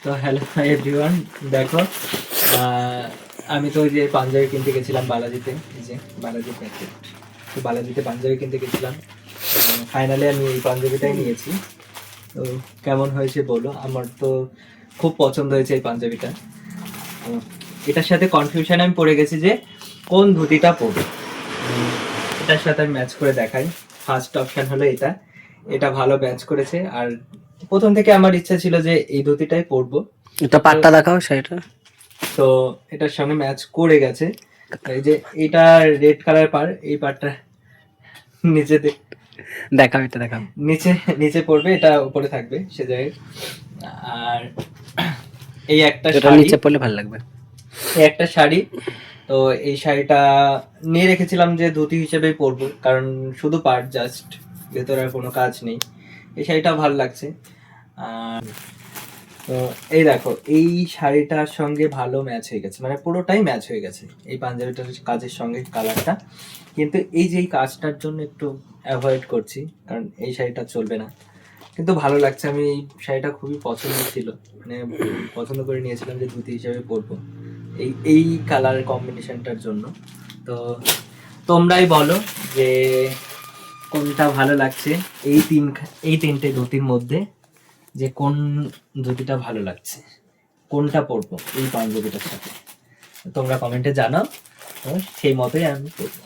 তো hello everyone, দেখো আমি তো ওই যে পাঞ্জাবি কিনতে গেছিলাম বালাজিতে, এই যে বালাজি প্যাকেট। তো বালাজিতে পাঞ্জাবি কিনতে গেছিলাম, ফাইনালি আমি এই পাঞ্জাবিটাই নিয়েছি। তো কেমন হয়েছে বলো, আমার তো খুব পছন্দ হয়েছে এই পাঞ্জাবিটা। তো এটার সাথে কনফিউশন আমি পড়ে গেছি যে কোন ধুতিটা পরবো। এটার সাথে আমি ম্যাচ করে দেখাই। ফার্স্ট অপশন হলো এটা, এটা ভালো ম্যাচ করেছে। আর প্রথম থেকে আমার ইচ্ছা ছিল যে এই ধুতিটাই পরবো। এটা পাটটা দেখাও সেটা। তো এটার সঙ্গে ম্যাচ করে গেছে। এই যে এটা রেড কালার পার, এই পারটা নিচে দেখাও, এটা দেখাও। নিচে নিচে পড়বে, এটা উপরে থাকবে সে জায়গায়। আর এই একটা এটা শাড়ি, নিচে পড়লে ভালো লাগবে। এই একটা শাড়ি। তো এই শাড়িটা নিয়ে রেখেছিলাম যে ধুতি হিসেবেই পরবো, কারণ শুধু পার্ট, জাস্ট ভেতরে আর কোনো কাজ নেই। এই শাড়িটা ভালো লাগছে। আর তো এই দেখো, এই শাড়িটার সঙ্গে ভালো ম্যাচ হয়ে গেছে, মানে পুরোটাই ম্যাচ হয়ে গেছে এই পাঞ্জাবিটার কাজের সঙ্গে কালারটা। কিন্তু এই যে এই কাজটার জন্য একটু অ্যাভয়েড করছি, কারণ এই শাড়িটা চলবে না। কিন্তু ভালো লাগছে, আমি এই শাড়িটা খুবই পছন্দ ছিল, মানে পছন্দ করে নিয়েছিলাম যে ধুতি হিসেবে পরবো এই এই কালার কম্বিনেশনটার জন্য। তো তোমরাই বলো যে কোনটা ভালো লাগছে এই তিনটে ধুতির মধ্যে, যে কোন ধুতিটা ভালো লাগছে, কোনটা পরবো এই পাঞ্জাবিটার সাথে। তোমরা কমেন্টে জানাও, তো সেই মতোই আমি পরবো।